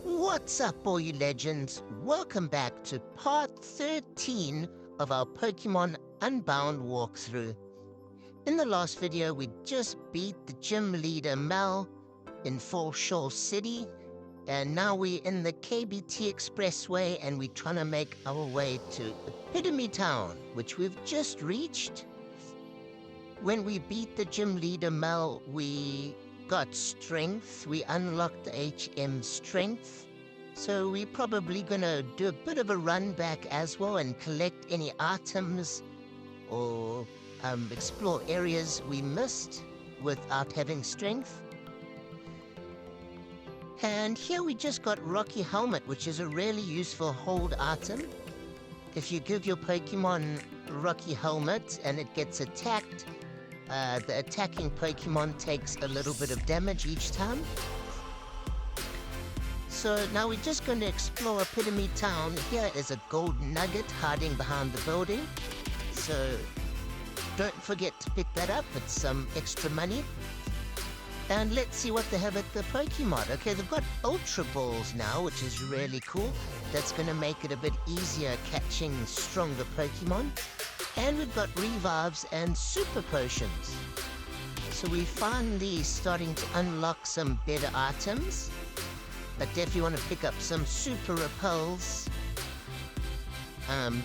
What's up, all you legends? Welcome back to part 13 of our Pokemon Unbound walkthrough. In the last video, we just beat the gym leader Mel in Fall Shoal City, and now we're in the KBT Expressway and we're trying to make our way to Epitome Town, which we've just reached. When we beat the gym leader Mel, we got strength. We unlocked the HM strength. So we're probably gonna do a bit of a run back as well and collect any items or explore areas we missed without having strength. And here we just got Rocky Helmet, which is a really useful hold item. If you give your Pokemon Rocky Helmet and it gets attacked, the attacking Pokemon takes a little bit of damage each time. So now we're just going to explore Epitome Town. Here is a gold nugget hiding behind the building. So don't forget to pick that up. It's some extra money. And let's see what they have at the Pokemon. Okay, they've got Ultra Balls now, which is really cool. That's going to make it a bit easier catching stronger Pokemon. And we've got Revives and Super Potions. So we're finally starting to unlock some better items. I definitely want to pick up some Super Repels.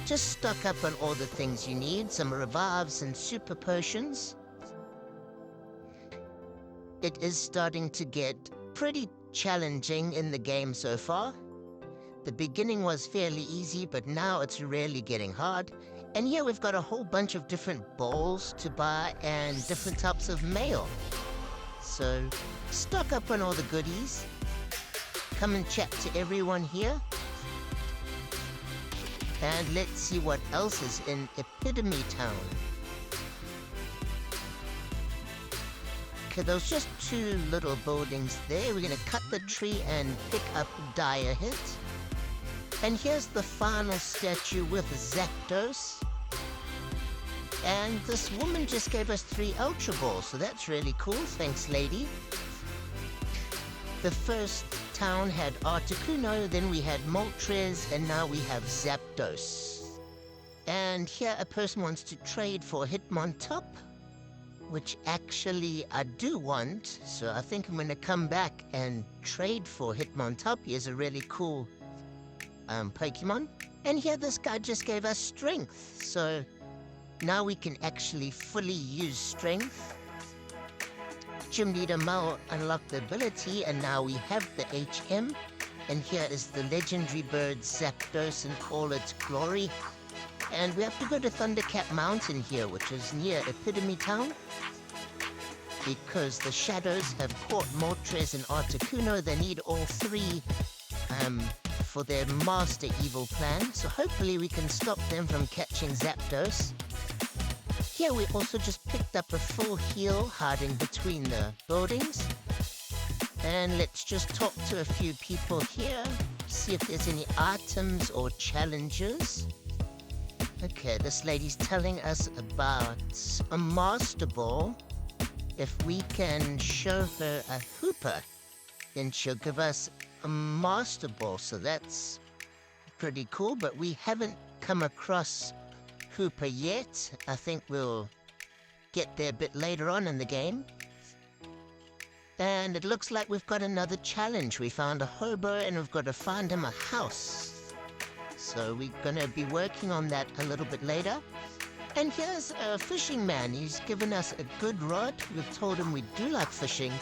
Just stock up on all the things you need. Some Revives and Super Potions. It is starting to get pretty challenging in the game so far. The beginning was fairly easy, but now it's really getting hard. And here we've got a whole bunch of different balls to buy and different types of mail. So stock up on all the goodies. Come and chat to everyone here. And let's see what else is in Epidimy Town. Okay, there's just two little buildings there. We're going to cut the tree and pick up Dire Hit. And here's the final statue with Zapdos. And this woman just gave us 3 Ultra Balls, so that's really cool. Thanks, lady. The first town had Articuno, then we had Moltres, and now we have Zapdos. And here a person wants to trade for Hitmontop, which actually I do want, so I think I'm going to come back and trade for Hitmontop. He is a really cool Pokemon. And here this guy just gave us Strength, so now we can actually fully use Strength. Gym Leader Mel unlocked the ability, and now we have the HM. And here is the legendary bird Zapdos in all its glory. And we have to go to Thundercat Mountain here, which is near Epitome Town. Because the Shadows have caught Moltres and Articuno, they need all 3 for their Master Evil plan. So hopefully we can stop them from catching Zapdos. Here we also just picked up a full heal hiding between the buildings. And let's just talk to a few people here, see if there's any items or challenges. Okay, this lady's telling us about a Master Ball. If we can show her a Hooper, then she'll give us a Master Ball. So that's pretty cool, but we haven't come across Hooper yet. I think we'll get there a bit later on in the game. And it looks like we've got another challenge. We found a hobo and we've got to find him a house. So we're gonna be working on that a little bit later. And here's a fishing man. He's given us a good rod. We've told him we do like fishing,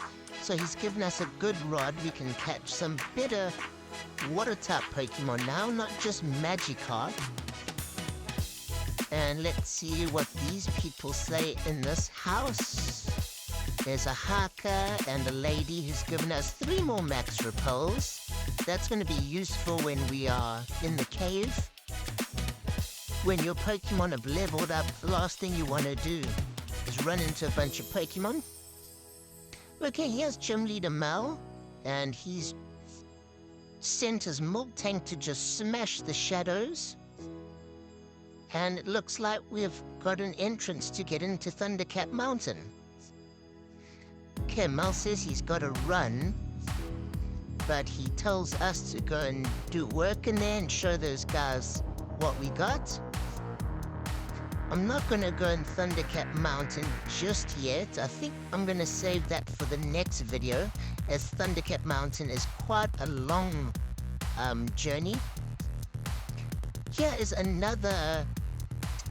so he's given us a good rod. We can catch some better water-type Pokemon now, not just Magikarp. And let's see what these people say in this house. There's a haka and a lady who's given us 3 more Max Repels. That's going to be useful when we are in the cave. When your Pokemon have leveled up, the last thing you want to do is run into a bunch of Pokemon. Okay, here's Gym Leader Mel, and he's sent his milk tank to just smash the Shadows. And it looks like we've got an entrance to get into Thundercat Mountain. Okay, Mel says he's got to run, but he tells us to go and do work in there and show those guys what we got. I'm not going to go in Thundercat Mountain just yet. I think I'm going to save that for the next video, as Thundercat Mountain is quite a long journey. Here is another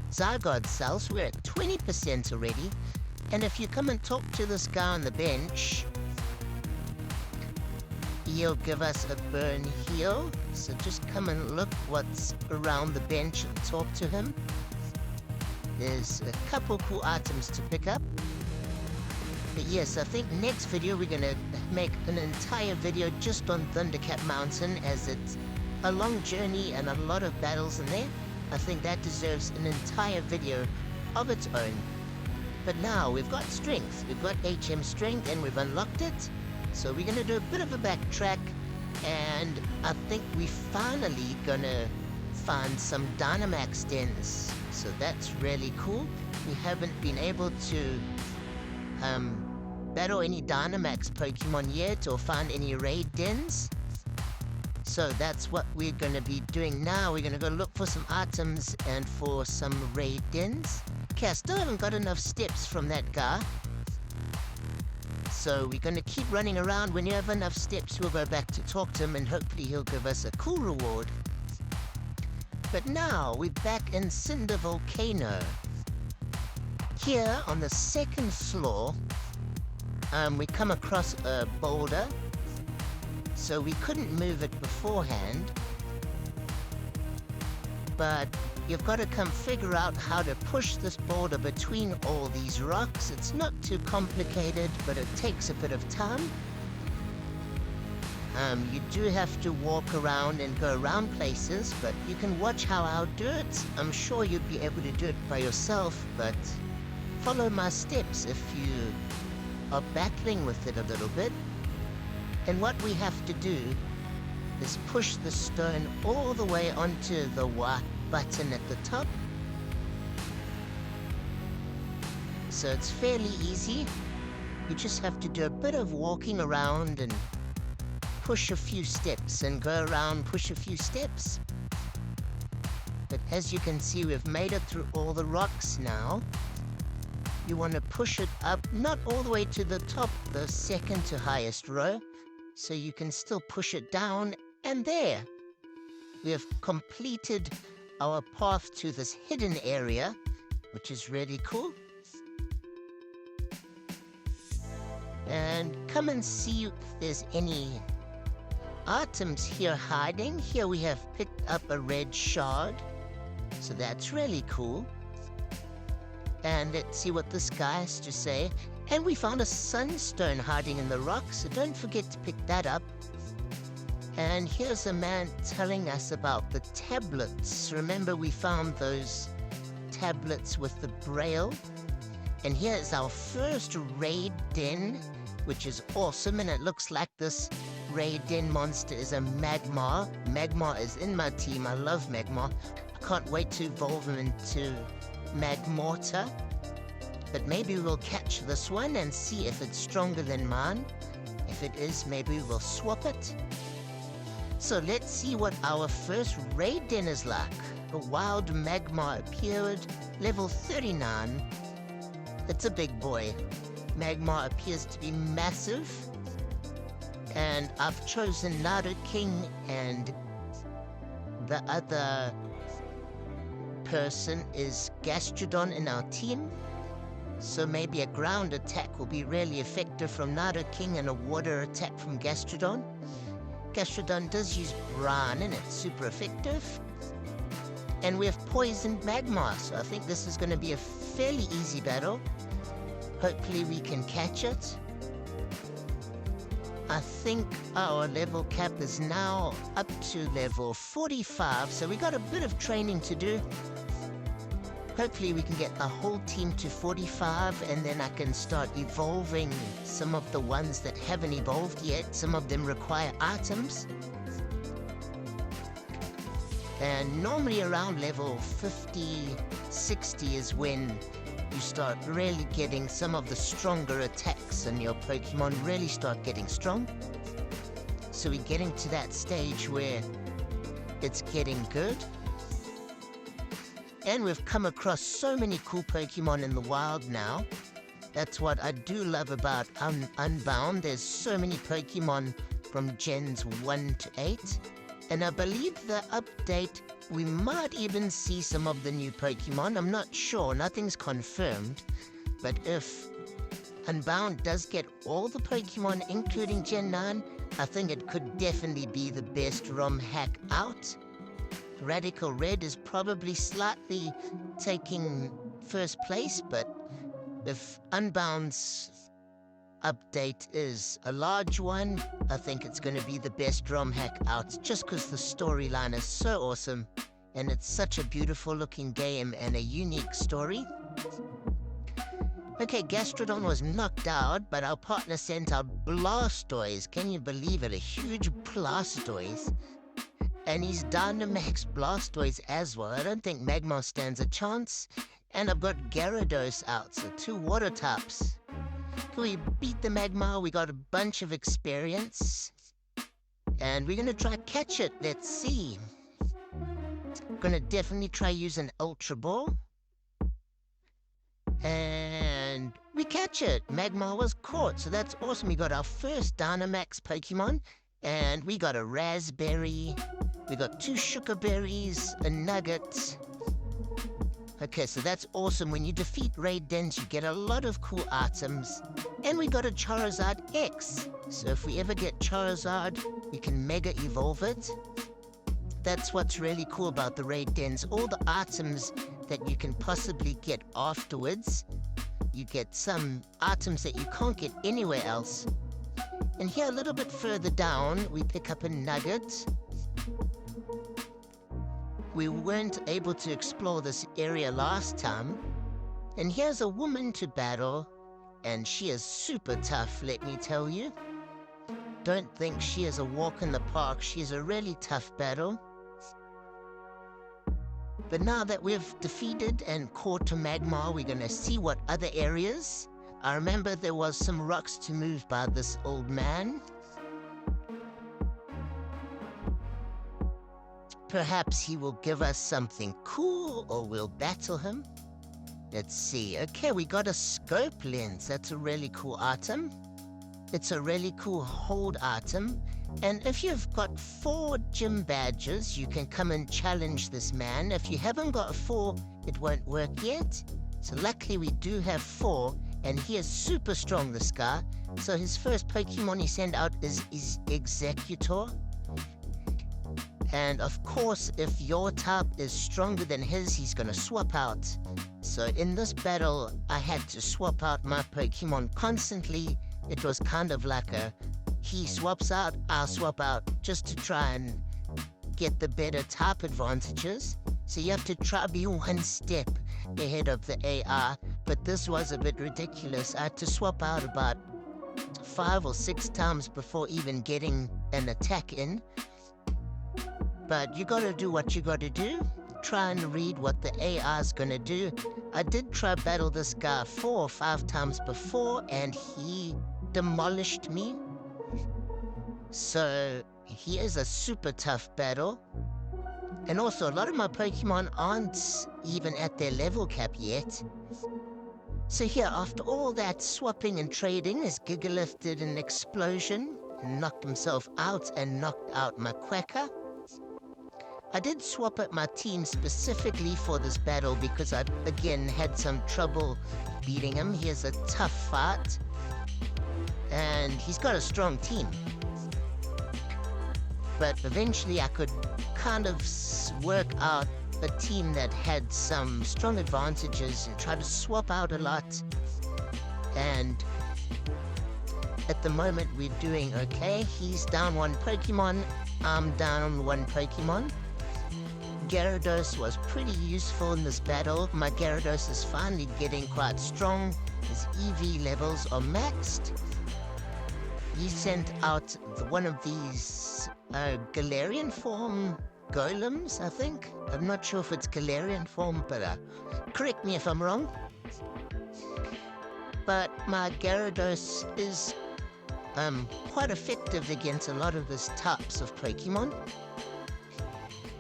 Zygarde cell, so we're at 20% already. And if you come and talk to this guy on the bench, he'll give us a burn heal. So just come and look what's around the bench and talk to him. There's a couple cool items to pick up. But yes, I think next video we're gonna make an entire video just on Thundercat Mountain, as it's a long journey and a lot of battles in there. I think that deserves an entire video of its own. But now we've got strength, we've got HM strength, and we've unlocked it. So we're gonna do a bit of a backtrack, and I think we're finally gonna find some Dynamax dens. So that's really cool. We haven't been able to battle any Dynamax Pokemon yet, or find any raid dens. So that's what we're going to be doing now. We're going to go look for some items and for some raid dens. Okay, I still haven't got enough steps from that guy. So we're going to keep running around. When you have enough steps, we'll go back to talk to him, and hopefully he'll give us a cool reward. But now we're back in Cinder Volcano. Here on the second floor, we come across a boulder. So we couldn't move it beforehand. But you've got to come figure out how to push this boulder between all these rocks. It's not too complicated, but it takes a bit of time. You do have to walk around and go around places, but you can watch how I'll do it. I'm sure you'd be able to do it by yourself, but follow my steps if you are battling with it a little bit. And what we have to do is push the stone all the way onto the white button at the top. So it's fairly easy. You just have to do a bit of walking around and push a few steps, and go around, push a few steps. But as you can see, we've made it through all the rocks now. You want to push it up, not all the way to the top, the second to highest row, so you can still push it down, and there. We have completed our path to this hidden area, which is really cool. And come and see if there's any items here hiding. Here we have picked up a red shard, so that's really cool. And let's see what this guy has to say. And we found a sunstone hiding in the rocks, so don't forget to pick that up. And here's a man telling us about the tablets. Remember, we found those tablets with the braille. And here's our first raid den, which is awesome, and it looks like this raid den monster is a Magmar. Magmar is in my team. I love Magmar. I can't wait to evolve him into Magmortar. But maybe we'll catch this one and see if it's stronger than mine. If it is, maybe we'll swap it. So let's see what our first raid den is like. A wild Magmar appeared, level 39. It's a big boy. Magmar appears to be massive. And I've chosen Nidoking, and the other person is Gastrodon in our team. So maybe a ground attack will be really effective from Nidoking and a water attack from Gastrodon. Gastrodon does use Brine, and it's super effective. And we have poisoned Magmar, so I think this is going to be a fairly easy battle. Hopefully we can catch it. I think our level cap is now up to level 45, so we got a bit of training to do. Hopefully we can get the whole team to 45, and then I can start evolving some of the ones that haven't evolved yet. Some of them require items. And normally around level 50, 60 is when you start really getting some of the stronger attacks and your Pokemon really start getting strong. So we're getting to that stage where it's getting good. And we've come across so many cool Pokemon in the wild now. That's what I do love about Unbound. There's so many Pokemon from Gens 1 to 8. And I believe the update, we might even see some of the new Pokemon. I'm not sure, nothing's confirmed. But if Unbound does get all the Pokemon, including Gen 9, I think it could definitely be the best ROM hack out. Radical Red is probably slightly taking first place, but if Unbound's update is a large one, I think it's going to be the best ROM hack out, just because the storyline is so awesome, and it's such a beautiful looking game and a unique story. Okay, Gastrodon was knocked out, but our partner sent out Blastoise. Can you believe it? A huge Blastoise. And he's Dynamax Blastoise as well. I don't think Magmar stands a chance. And I've got Gyarados out, so 2 water types. Can we beat the Magmar? We got a bunch of experience. And we're gonna try catch it. Let's see. Gonna definitely try using Ultra Ball. And we catch it. Magmar was caught, so that's awesome. We got our first Dynamax Pokemon. And we got a Raspberry. We got 2 Sugar Berries, a Nugget. Okay, so that's awesome. When you defeat raid dens, you get a lot of cool items. And we got a Charizard X. So if we ever get Charizard, we can Mega Evolve it. That's what's really cool about the raid dens. All the items that you can possibly get afterwards. You get some items that you can't get anywhere else. And here a little bit further down, we pick up a Nugget. We weren't able to explore this area last time. And here's a woman to battle, and she is super tough, let me tell you. Don't think she is a walk in the park. She's a really tough battle. But now that we've defeated and caught a Magmar, we're gonna see what other areas. I remember there was some rocks to move by this old man. Perhaps he will give us something cool, or we'll battle him. Let's see. Okay, we got a scope lens. That's a really cool item. It's a really cool hold item. And if you've got 4 gym badges, you can come and challenge this man. If you haven't got 4, it won't work yet. So luckily we do have 4, and he is super strong, this guy. So his first Pokemon he sent out is Executor. And of course, if your type is stronger than his, he's gonna swap out. So in this battle, I had to swap out my Pokemon constantly. It was kind of like a, he swaps out, I'll swap out, just to try and get the better type advantages. So you have to try be 1 step ahead of the AI, but this was a bit ridiculous. I had to swap out about 5 or 6 times before even getting an attack in. But you gotta do what you gotta do. Try and read what the AI is gonna do. I did try battle this guy 4 or 5 times before, and he demolished me. So he is a super tough battle. And also, a lot of my Pokemon aren't even at their level cap yet. So here, after all that swapping and trading, as Gigalith did an explosion, and knocked himself out and knocked out my Quacker. I did swap up my team specifically for this battle because I, again, had some trouble beating him. He has a tough fight, and he's got a strong team. But eventually I could kind of work out a team that had some strong advantages and try to swap out a lot. And at the moment we're doing okay. He's down 1 Pokemon, I'm down 1 Pokemon. Gyarados was pretty useful in this battle. My Gyarados is finally getting quite strong. His EV levels are maxed. He sent out one of these Galarian form golems, I think. I'm not sure if it's Galarian form, but correct me if I'm wrong. But my Gyarados is quite effective against a lot of these types of Pokemon.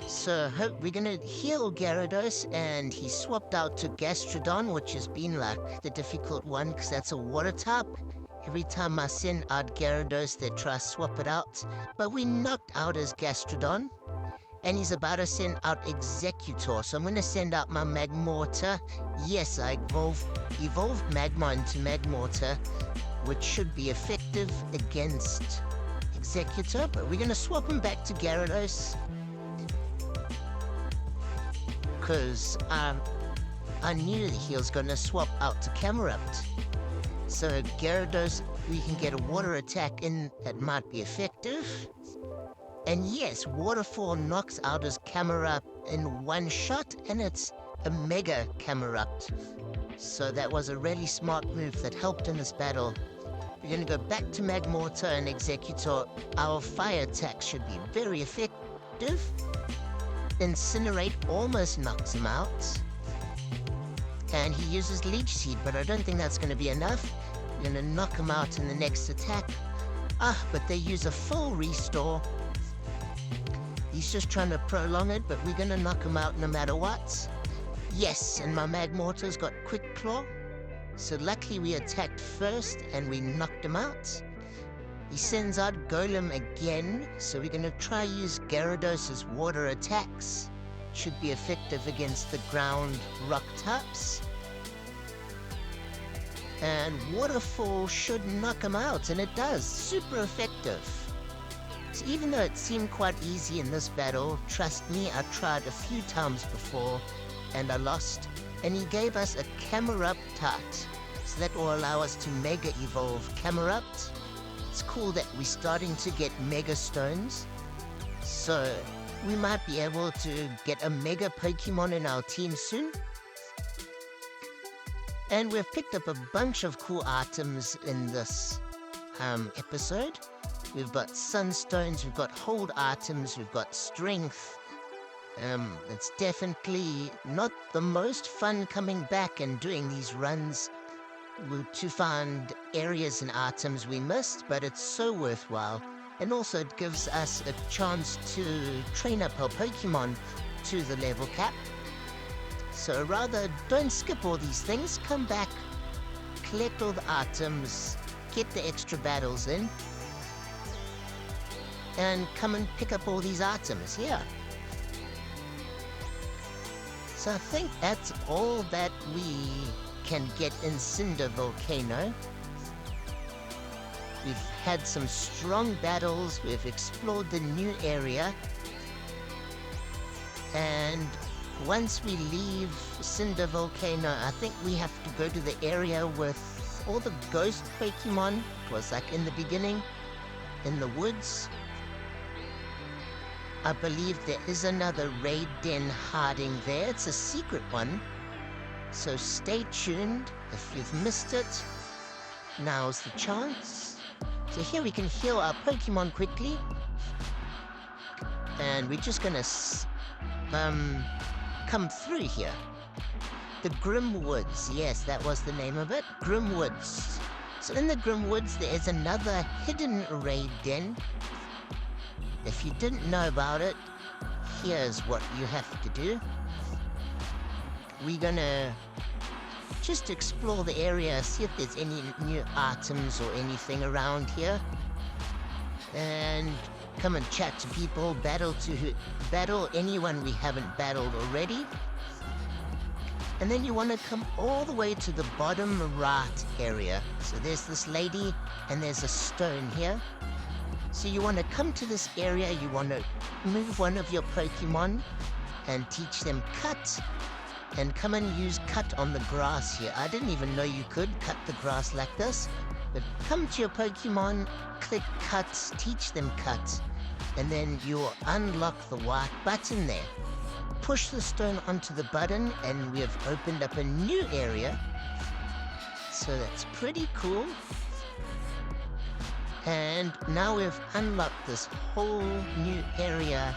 So we're gonna heal Gyarados, and he swapped out to Gastrodon, which has been like the difficult one because that's a water type. Every time I send out Gyarados, they try to swap it out. But we knocked out his Gastrodon, and he's about to send out Executor. So I'm gonna send out my Magmortar. Yes, I evolved Magma into Magmortar, which should be effective against Executor. But we're gonna swap him back to Gyarados, because I knew that he was going to swap out to Camerupt. So Gyarados, we can get a water attack in that might be effective. And yes, Waterfall knocks out his Camerupt in one shot, and it's a Mega Camerupt. So that was a really smart move that helped in this battle. We're going to go back to Magmortar and Executor. Our fire attack should be very effective. Incinerate almost knocks him out. And he uses Leech Seed, but I don't think that's going to be enough. We're going to knock him out in the next attack. But they use a full restore. He's just trying to prolong it, but we're going to knock him out no matter what. Yes, and my Magmortar's got Quick Claw. So luckily we attacked first and we knocked him out. He sends out Golem again, so we're going to try use Gyarados' water attacks. Should be effective against the ground rock types. And Waterfall should knock him out, and it does. Super effective. So even though it seemed quite easy in this battle, trust me, I tried a few times before, and I lost. And he gave us a Camerupt Tart, so that will allow us to Mega Evolve Camerupt. It's cool that we're starting to get Mega Stones, so we might be able to get a Mega Pokemon in our team soon. And we've picked up a bunch of cool items in this episode. We've got Sunstones, we've got Hold items, we've got Strength. It's definitely not the most fun coming back and doing these runs to find areas and items we missed, but it's so worthwhile. And also it gives us a chance to train up our Pokemon to the level cap. So rather, don't skip all these things, come back, collect all the items, get the extra battles in, and come and pick up all these items here. So I think that's all that we can get in Cinder Volcano. We've had some strong battles, we've explored the new area, and once we leave Cinder Volcano, I think we have to go to the area with all the ghost Pokemon. It was like in the beginning, in the woods. I believe there is another raid den hiding there. It's a secret one. So stay tuned. If you've missed it, now's the chance. So here we can heal our Pokemon quickly. And we're just gonna come through here. The Grim Woods, yes, that was the name of it. Grim Woods. So in the Grim Woods, there is another hidden raid den. If you didn't know about it, here's what you have to do. We're gonna just explore the area, see if there's any new items or anything around here. And come and chat to people, battle anyone we haven't battled already. And then you want to come all the way to the bottom right area. So there's this lady, and there's a stone here. So you want to come to this area, you want to move one of your Pokemon and teach them Cut. And come and use Cut on the grass here. I didn't even know you could cut the grass like this. But come to your Pokemon, click Cut, teach them Cut. And then you'll unlock the white button there. Push the stone onto the button and we have opened up a new area. So that's pretty cool. And now we've unlocked this whole new area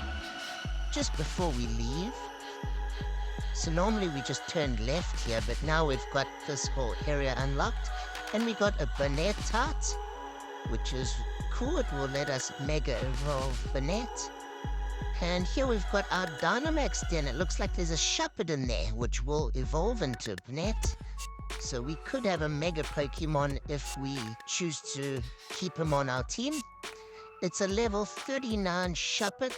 just before we leave. So normally we just turned left here, but now we've got this whole area unlocked. And we got a Bonnet Tart, which is cool. It will let us Mega Evolve Bonnet. And here we've got our Dynamax den. It looks like there's a Shepherd in there, which will evolve into Bonnet. So we could have a Mega Pokemon if we choose to keep him on our team. It's a level 39 Shepherd.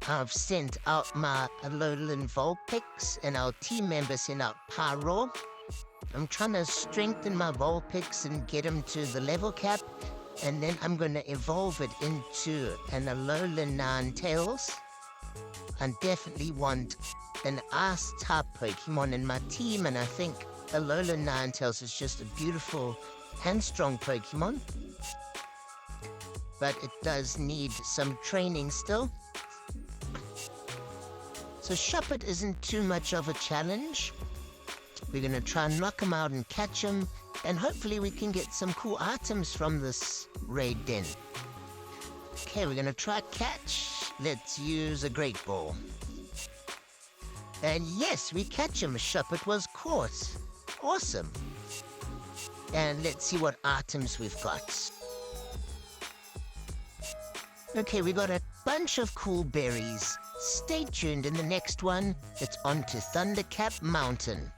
I've sent out my Alolan Vulpix, and our team members sent out Pyro. I'm trying to strengthen my Vulpix and get him to the level cap. And then I'm going to evolve it into an Alolan Ninetales. I definitely want an Ice-type Pokemon in my team, and I think Alolan Ninetales is just a beautiful and strong Pokemon. But it does need some training still. So Shepherd isn't too much of a challenge. We're going to try and knock him out and catch him. And hopefully we can get some cool items from this raid den. Okay, we're gonna try catch. Let's use a Great Ball. And yes, we catch him. Shepherd was caught. Awesome. And let's see what items we've got. Okay, we got a bunch of cool berries. Stay tuned in the next one. It's on to Thundercap Mountain.